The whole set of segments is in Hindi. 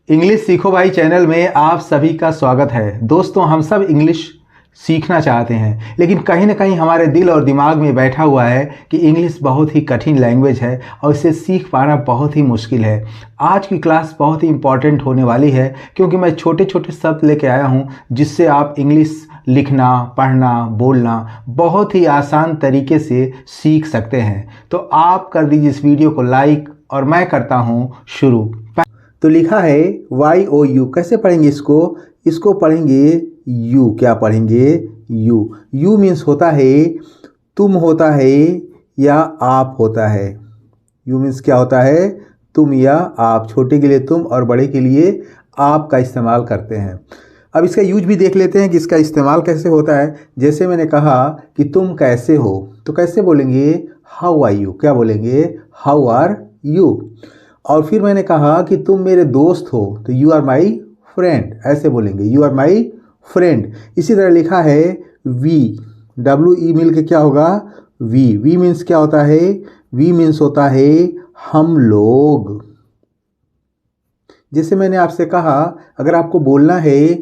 इंग्लिश सीखो भाई चैनल में आप सभी का स्वागत है। दोस्तों, हम सब इंग्लिश सीखना चाहते हैं, लेकिन कहीं ना कहीं हमारे दिल और दिमाग में बैठा हुआ है कि इंग्लिश बहुत ही कठिन लैंग्वेज है और इसे सीख पाना बहुत ही मुश्किल है। आज की क्लास बहुत ही इम्पॉर्टेंट होने वाली है, क्योंकि मैं छोटे छोटे शब्द लेके आया हूँ जिससे आप इंग्लिश लिखना, पढ़ना, बोलना बहुत ही आसान तरीके से सीख सकते हैं। तो आप कर दीजिए इस वीडियो को लाइक और मैं करता हूँ शुरू। तो लिखा है YOU। कैसे पढ़ेंगे इसको पढ़ेंगे यू। क्या पढ़ेंगे? यू। यू मीन्स होता है तुम होता है या आप होता है। यू मीन्स क्या होता है? तुम या आप। छोटे के लिए तुम और बड़े के लिए आप का इस्तेमाल करते हैं। अब इसका यूज भी देख लेते हैं कि इसका इस्तेमाल कैसे होता है। जैसे मैंने कहा कि तुम कैसे हो, तो कैसे बोलेंगे? How are you. क्या बोलेंगे? How are you. और फिर मैंने कहा कि तुम मेरे दोस्त हो, तो यू आर माई फ्रेंड। ऐसे बोलेंगे, यू आर माई फ्रेंड। इसी तरह लिखा है वी। WE मिल के क्या होगा? वी। वी मीन्स क्या होता है? वी मीन्स होता है हम लोग। जैसे मैंने आपसे कहा, अगर आपको बोलना है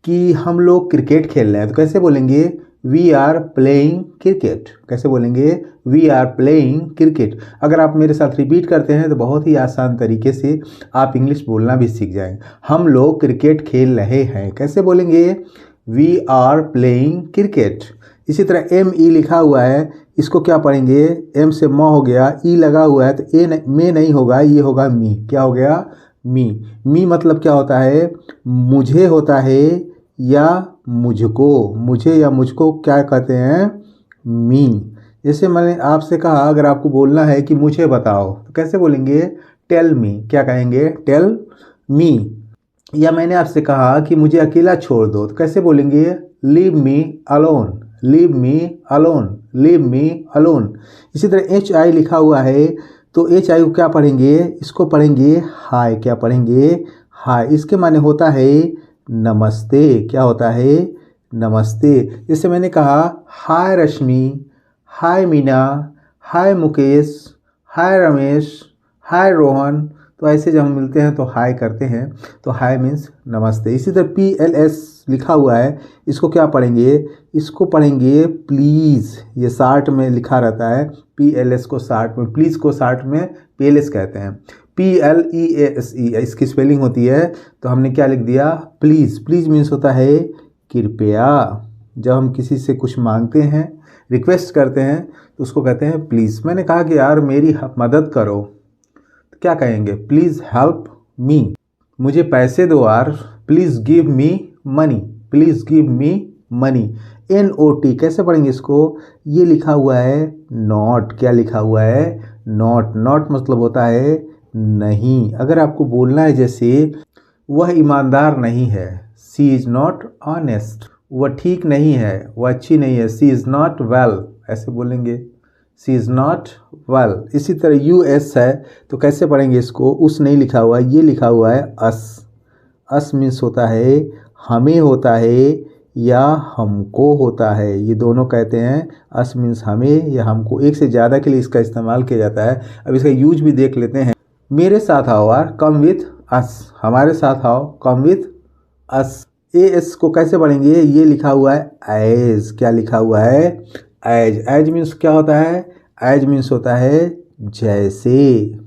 कि हम लोग क्रिकेट खेल रहे हैं, तो कैसे बोलेंगे? We are playing cricket. कैसे बोलेंगे? We are playing cricket. अगर आप मेरे साथ रिपीट करते हैं तो बहुत ही आसान तरीके से आप इंग्लिश बोलना भी सीख जाएंगे। हम लोग क्रिकेट खेल रहे हैं, कैसे बोलेंगे? We are playing cricket. इसी तरह ME लिखा हुआ है, इसको क्या पढ़ेंगे? M से म हो गया, E लगा हुआ है तो में नहीं होगा, ये होगा मी। क्या हो गया? मी। मी मतलब क्या होता है? मुझे होता है या मुझको। मुझे या मुझको क्या कहते हैं? मी। जैसे मैंने आपसे कहा, अगर आपको बोलना है कि मुझे बताओ, तो कैसे बोलेंगे? Tell me. क्या कहेंगे? Tell me. या मैंने आपसे कहा कि मुझे अकेला छोड़ दो, तो कैसे बोलेंगे? Leave me alone. Leave me alone. Leave me alone. इसी तरह HI लिखा हुआ है, तो HI को क्या पढ़ेंगे? इसको पढ़ेंगे हाय। क्या पढ़ेंगे? हाय। इसके माने होता है नमस्ते। क्या होता है? नमस्ते। जैसे मैंने कहा हाय रश्मि, हाय मीना, हाय मुकेश, हाय रमेश, हाय रोहन, तो ऐसे जब हम मिलते हैं तो हाय करते हैं, तो हाय मीन्स नमस्ते। इसी तरह PLS लिखा हुआ है, इसको क्या पढ़ेंगे? इसको पढ़ेंगे प्लीज़। ये शार्ट में लिखा रहता है, PLS को शार्ट में, प्लीज़ को शार्ट में PLS कहते हैं। PLEASE इसकी स्पेलिंग होती है, तो हमने क्या लिख दिया? प्लीज़। प्लीज़ मीन्स होता है कृपया। जब हम किसी से कुछ मांगते हैं, रिक्वेस्ट करते हैं, तो उसको कहते हैं प्लीज़। मैंने कहा कि यार मेरी मदद करो, तो क्या कहेंगे? Please help me. मुझे पैसे दो यार, please give me money. Please give me money. NOT कैसे पढ़ेंगे इसको? ये लिखा हुआ है नॉट। क्या लिखा हुआ है? नॉट। नॉट मतलब होता है नहीं। अगर आपको बोलना है जैसे वह ईमानदार नहीं है, सी इज़ नॉट ऑनेस्ट। वह ठीक नहीं है, वह अच्छी नहीं है, सी इज़ नॉट वेल। ऐसे बोलेंगे, सी इज़ नॉट वेल। इसी तरह US है, तो कैसे पढ़ेंगे इसको? उस नहीं लिखा हुआ, ये लिखा हुआ है अस। अस मीन्स होता है हमें होता है या हमको होता है, ये दोनों कहते हैं। अस मीन्स हमें या हमको। एक से ज़्यादा के लिए इसका इस्तेमाल किया जाता है। अब इसका यूज भी देख लेते हैं। मेरे साथ आओ यार, कम विथ अस। हमारे साथ आओ, कम विथ अस। AS को कैसे पढ़ेंगे? ये लिखा हुआ है एज। क्या लिखा हुआ है? एज। एज मीन्स क्या होता है? एज मीन्स होता है जैसे।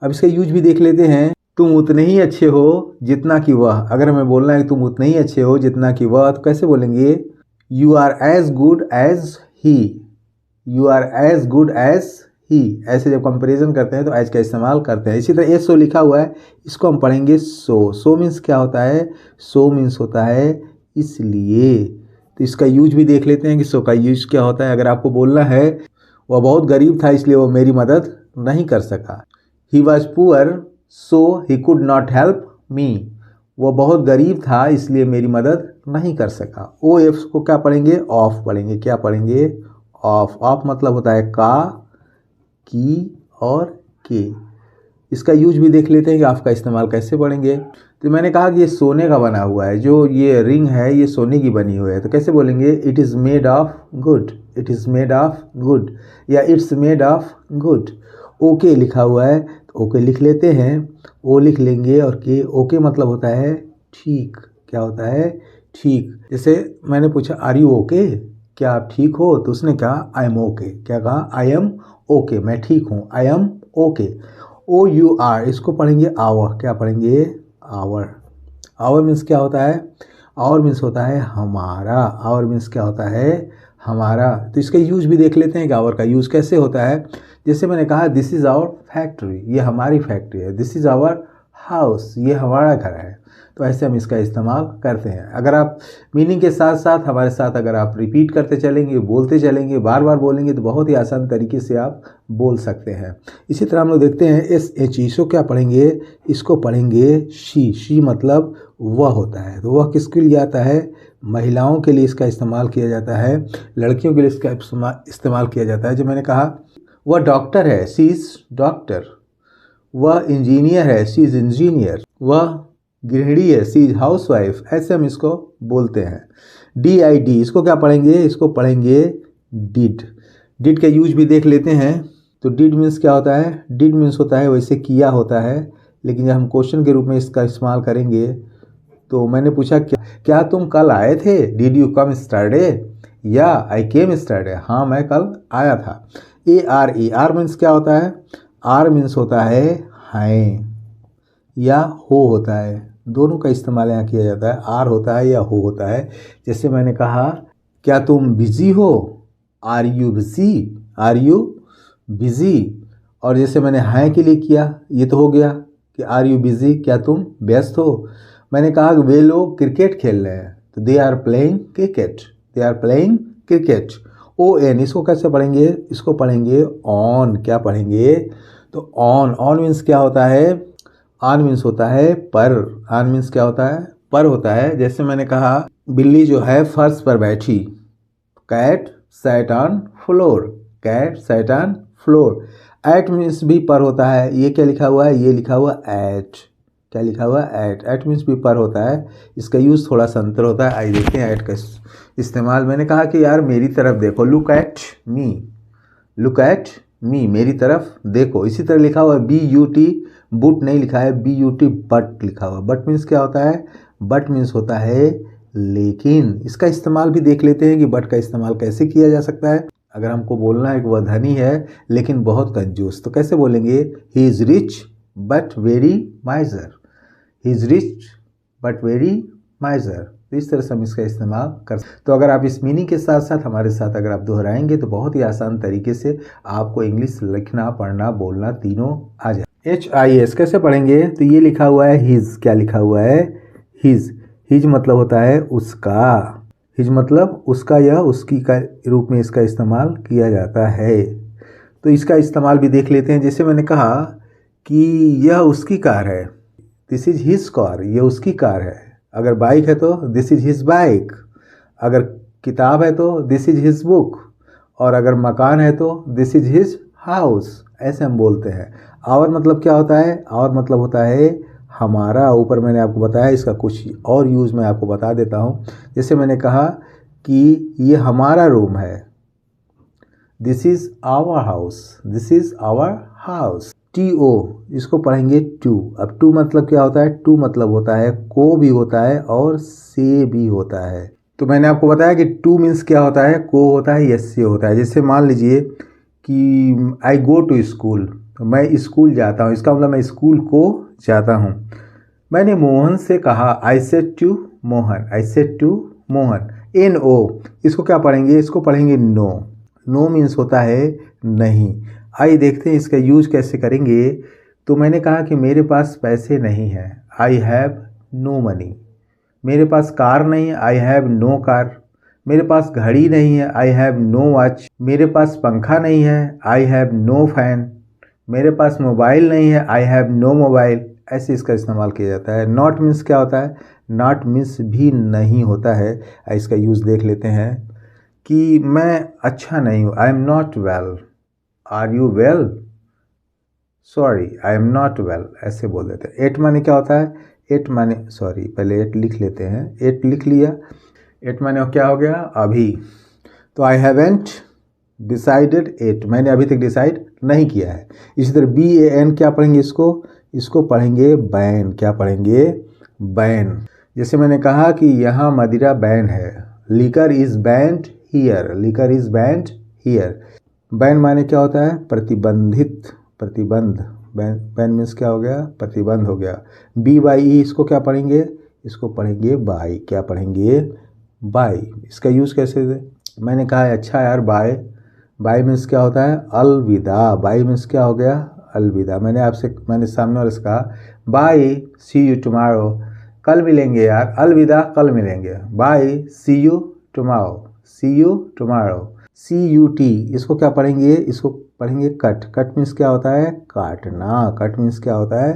अब इसका यूज भी देख लेते हैं। तुम उतने ही अच्छे हो जितना कि वह। अगर हमें बोलना है कि तुम उतने ही अच्छे हो जितना कि वह, तो कैसे बोलेंगे? You are as good as he. You are as good as he. ऐसे जब कंपैरिजन करते हैं तो एज का इस्तेमाल करते हैं। इसी तरह SO लिखा हुआ है, इसको हम पढ़ेंगे सो। सो मीन्स क्या होता है? सो मीन्स होता है इसलिए। तो इसका यूज भी देख लेते हैं कि सो का यूज क्या होता है। अगर आपको बोलना है वह बहुत गरीब था इसलिए वो मेरी मदद नहीं कर सका। He was poor so he could not help me. वो बहुत गरीब था इसलिए मेरी मदद नहीं कर सका। OF को क्या पढ़ेंगे? ऑफ पढ़ेंगे। क्या पढ़ेंगे? ऑफ। ऑफ मतलब होता है का, की और के। इसका यूज भी देख लेते हैं कि ऑफ का इस्तेमाल कैसे पढ़ेंगे। तो मैंने कहा कि ये सोने का बना हुआ है, जो ये रिंग है ये सोने की बनी हुई है, तो कैसे बोलेंगे? It is made of good. It is made of good या it's made of good. Okay लिखा हुआ है तो ओके लिख लेते हैं, ओ लिख लेंगे और के, ओके मतलब होता है ठीक। क्या होता है? ठीक। जैसे मैंने पूछा आर यू ओके, क्या आप ठीक हो? तो उसने कहा आई एम ओके। क्या कहा? आई एम ओके, मैं ठीक हूँ, I am okay. O U R, इसको पढ़ेंगे आवर। क्या पढ़ेंगे? आवर। आवर मीन्स क्या होता है? आवर मीन्स होता है हमारा। आवर मीन्स क्या होता है? हमारा। तो इसका यूज भी देख लेते हैं कि आवर का यूज कैसे होता है। जैसे मैंने कहा दिस इज़ आवर फैक्ट्री, ये हमारी फैक्ट्री है। दिस इज़ आवर हाउस, ये हमारा घर है। तो ऐसे हम इसका इस्तेमाल करते हैं। अगर आप मीनिंग के साथ साथ हमारे साथ अगर आप रिपीट करते चलेंगे, बोलते चलेंगे, बार बार बोलेंगे तो बहुत ही आसान तरीके से आप बोल सकते हैं। इसी तरह हम लोग देखते हैं एस एच ई, इसको क्या पढ़ेंगे? इसको पढ़ेंगे शी। शी मतलब वह होता है। तो वह किसके लिए आता है? महिलाओं के लिए इसका इस्तेमाल किया जाता है, लड़कियों के लिए इसका इस्तेमाल किया जाता है। जो मैंने कहा वह डॉक्टर है, शी इज़ डॉक्टर। वह इंजीनियर है, शी इज़ इंजीनियर। वह गृहिणी है, शी इज हाउस वाइफ। ऐसे हम इसको बोलते हैं। डी आई डी, इसको क्या पढ़ेंगे? इसको पढ़ेंगे डिड। डिड का यूज भी देख लेते हैं। तो डिड मीन्स क्या होता है? डिड मीन्स होता है वैसे किया होता है, लेकिन जब हम क्वेश्चन के रूप में इसका इस्तेमाल करेंगे तो मैंने पूछा क्या तुम कल आए थे? Did you come yesterday? या आई केम स्टरडे, हाँ मैं कल आया था। A R E, R means क्या होता है? आर मीन्स होता है हैं या हो होता है। दोनों का इस्तेमाल यहाँ किया जाता है, आर होता है या हो होता है। जैसे मैंने कहा क्या तुम बिजी हो? Are you busy? Are you busy. और जैसे मैंने हैं के लिए किया, ये तो हो गया कि आर यू बिजी, क्या तुम व्यस्त हो? मैंने कहा कि वे लोग क्रिकेट खेल रहे हैं, तो they are playing cricket, they are playing cricket. O N, इसको कैसे पढ़ेंगे? इसको पढ़ेंगे ऑन। क्या पढ़ेंगे? तो ऑन। ऑन मीन्स क्या होता है? ऑन मीन्स होता है पर। ऑन मीन्स क्या होता है? पर होता है। जैसे मैंने कहा बिल्ली जो है फर्श पर बैठी, cat sat on floor, cat sat on floor. At means भी पर होता है। ये क्या लिखा हुआ है? ये लिखा हुआ एट। क्या लिखा हुआ है? एट। एट मीन्स भी पर होता है। इसका यूज़ थोड़ा सा अंतर होता है। आइए देखते हैं एट का इस्तेमाल। मैंने कहा कि यार मेरी तरफ देखो, look at me, look at me, मेरी तरफ देखो। इसी तरह लिखा हुआ है बी यू टी, बुट नहीं लिखा है, बी यू टी बट लिखा हुआ है। बट मीन्स क्या होता है? बट मीन्स होता है लेकिन। इसका इस्तेमाल भी देख लेते हैं कि बट का इस्तेमाल कैसे किया जा सकता है। अगर हमको बोलना है कि वह धनी है लेकिन बहुत कंजूस, तो कैसे बोलेंगे? He is rich but very माइजर, he is rich but very माइजर। तो इस तरह से हम इसका इस्तेमाल कर। तो अगर आप इस मीनिंग के साथ साथ हमारे साथ अगर आप दोहराएंगे तो बहुत ही आसान तरीके से आपको इंग्लिश लिखना, पढ़ना, बोलना तीनों आ जाए। एच आई एस कैसे पढ़ेंगे? तो ये लिखा हुआ है हिज। क्या लिखा हुआ है? हिज। हिज मतलब होता है उसका। हिज मतलब उसका या उसकी का रूप में इसका इस्तेमाल किया जाता है। तो इसका इस्तेमाल भी देख लेते हैं। जैसे मैंने कहा कि यह उसकी कार है, दिस इज हिज कार, यह उसकी कार है। अगर बाइक है तो दिस इज हिज बाइक। अगर किताब है तो दिस इज हिज बुक। और अगर मकान है तो दिस इज हिज हाउस। ऐसे हम बोलते हैं। आवर मतलब क्या होता है? आवर मतलब होता है हमारा। ऊपर मैंने आपको बताया, इसका कुछ और यूज़ मैं आपको बता देता हूँ। जैसे मैंने कहा कि ये हमारा रूम है, this is our house, this is our house. T O, इसको पढ़ेंगे टू। अब टू मतलब क्या होता है? टू मतलब होता है को भी होता है और से भी होता है। तो मैंने आपको बताया कि टू मीन्स क्या होता है? को होता है, यस से होता है। जैसे मान लीजिए कि आई गो टू स्कूल, तो मैं स्कूल जाता हूँ, इसका मतलब मैं स्कूल को जाता हूँ। मैंने मोहन से कहा, I said to Mohan, I said to Mohan. N O, इसको क्या पढ़ेंगे? इसको पढ़ेंगे नो। नो मीन्स होता है नहीं। आइए देखते हैं इसका यूज कैसे करेंगे। तो मैंने कहा कि मेरे पास पैसे नहीं हैं, आई हैव नो मनी। मेरे पास कार नहीं है, आई हैव नो कार। मेरे पास घड़ी नहीं है, आई हैव नो वॉच। मेरे पास पंखा नहीं है, आई हैव नो फैन। मेरे पास मोबाइल नहीं है, आई हैव नो मोबाइल। ऐसे इसका इस्तेमाल किया जाता है। नॉट मीन्स क्या होता है? नॉट मीन्स भी नहीं होता है। इसका यूज़ देख लेते हैं कि मैं अच्छा नहीं हूँ, I am not well. Are you well? Sorry, I am not well. ऐसे बोल देते हैं। एट माने क्या होता है? एट माने, सॉरी पहले एट लिख लेते हैं। एट लिख लिया। एट माने क्या हो गया? अभी। तो आई हैवेंट डिसाइडेड एट, मैंने अभी तक डिसाइड नहीं किया है। इसी तरह BAN क्या पढ़ेंगे इसको पढ़ेंगे बैन। क्या पढ़ेंगे? बैन। जैसे मैंने कहा कि यहाँ मदिरा बैन है, liquor is band here, liquor is band here. Ban माने क्या होता है? प्रतिबंधित, प्रतिबंध। बैन मीन्स क्या हो गया? प्रतिबंध हो गया। BYE इसको क्या पढ़ेंगे? इसको पढ़ेंगे बाई। क्या पढ़ेंगे? बाई। इसका यूज़ कैसे दे? मैंने कहा है अच्छा यार बाई मीन्स क्या होता है? अलविदा। बाई मीन्स क्या हो गया? अलविदा। मैंने सामने वाले से कहा बाय, सी यू टुमारो, कल मिलेंगे यार, अलविदा कल मिलेंगे। Bye, see you tomorrow, see you tomorrow. CUT इसको क्या पढ़ेंगे? इसको पढ़ेंगे कट। कट मीन्स क्या होता है? काटना। कट मीन्स क्या होता है?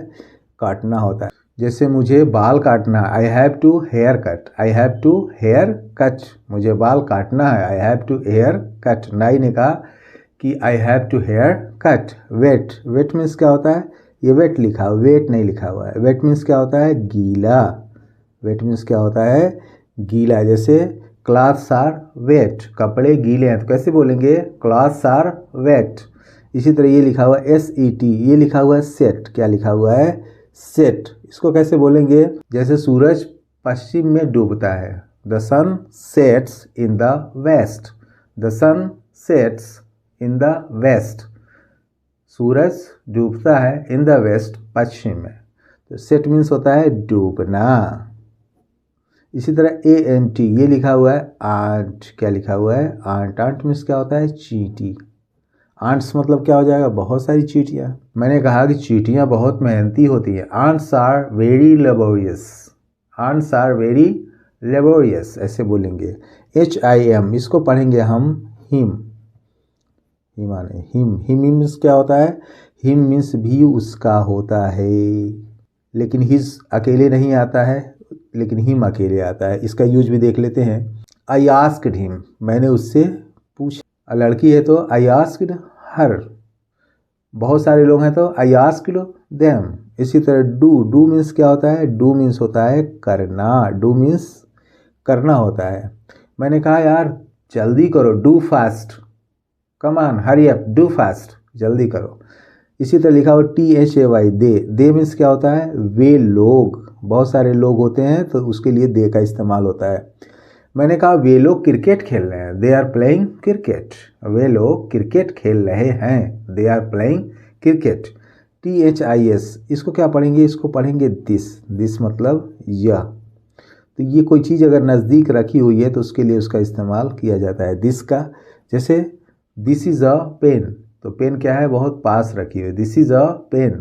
काटना होता है। जैसे मुझे बाल काटना, I have to hair cut, I have to hair cut, मुझे बाल काटना है, I have to hair cut. नाई ने कहा कि I have to hair cut. Wet, wet means क्या होता है? ये वेट लिखा हुआ, वेट नहीं लिखा हुआ है। वेट मीन्स क्या होता है? गीला। वेट मीन्स क्या होता है? गीला। जैसे क्लॉथ्स आर वेट, कपड़े गीले हैं, तो कैसे बोलेंगे? Clothes are wet. इसी तरह ये लिखा हुआ है SET, ये लिखा हुआ है सेट। क्या लिखा हुआ है? सेट। इसको कैसे बोलेंगे? जैसे सूरज पश्चिम में डूबता है, the sun sets in the west, the sun sets in the west. सूरज डूबता है इन द वेस्ट, पश्चिम में। तो सेट मीन्स होता है डूबना। इसी तरह ANT ये लिखा हुआ है आंट। क्या लिखा हुआ है? आंट। आंट मीन्स क्या होता है? चींटी। आंट्स मतलब क्या हो जाएगा? बहुत सारी चींटियाँ। मैंने कहा कि चींटियाँ बहुत मेहनती होती हैं। Ants are very laborious, ants are very laborious, ऐसे बोलेंगे। HIM इसको पढ़ेंगे हम हिम। हिमाने हिम। हिम मीन्स क्या होता है? हिम मीन्स भी उसका होता है, लेकिन हिज अकेले नहीं आता है, लेकिन हिम अकेले आता है। इसका यूज भी देख लेते हैं। आई आस्क्ड हिम, मैंने उससे पूछा। लड़की है तो आई आस्क्ड हर। बहुत सारे लोग हैं तो आई आस्क्ड देम। इसी तरह डू मीन्स क्या होता है? डू मीन्स होता है करना। डू मीन्स करना होता है। मैंने कहा यार जल्दी करो, do fast, come on hurry up, do fast, जल्दी करो। इसी तरह लिखा हो THAY दे मीन्स क्या होता है? वे लोग। बहुत सारे लोग होते हैं तो उसके लिए दे का इस्तेमाल होता है। मैंने कहा वे लोग क्रिकेट खेल रहे हैं, दे आर प्लेइंग क्रिकेट, वे लोग क्रिकेट खेल रहे हैं, they are playing cricket. THIS इसको क्या पढ़ेंगे? इसको पढ़ेंगे दिस। दिस मतलब यह। तो ये कोई चीज़ अगर नज़दीक रखी हुई है तो उसके लिए उसका इस्तेमाल किया जाता है दिस का। जैसे दिस इज़ अ पेन, तो पेन क्या है? बहुत पास रखी हुई। This is a pen,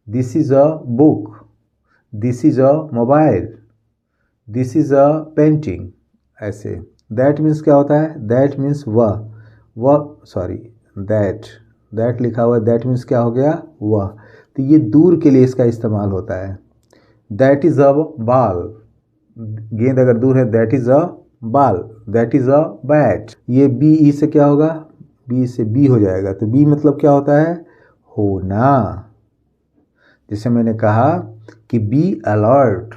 this is a book, this is a mobile, this is a painting, ऐसे। दैट मीन्स क्या होता है? दैट मीन्स दैट लिखा हुआ है, दैट मीन्स क्या हो गया? वह। तो ये दूर के लिए इसका इस्तेमाल होता है। दैट इज़ अ बॉल, गेंद अगर दूर है, that is a ball, that is a bat. ये BE से क्या होगा? B से B हो जाएगा। तो B मतलब क्या होता है? होना। जैसे मैंने कहा कि बी अलर्ट,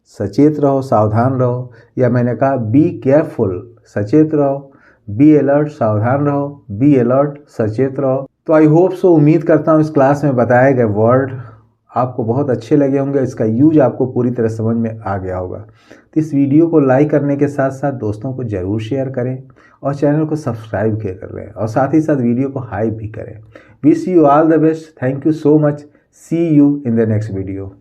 सचेत रहो, सावधान रहो। या मैंने कहा बी केयरफुल, सचेत रहो। बी अलर्ट, सावधान रहो। बी अलर्ट, सचेत रहो। तो आई होप सो, उम्मीद करता हूँ इस क्लास में बताए गए वर्ड आपको बहुत अच्छे लगे होंगे, इसका यूज आपको पूरी तरह समझ में आ गया होगा। तो इस वीडियो को लाइक करने के साथ साथ दोस्तों को ज़रूर शेयर करें और चैनल को सब्सक्राइब किया कर लें और साथ ही साथ वीडियो को हाइप भी करें। Wish you all the best. Thank you so much. See you in the next video.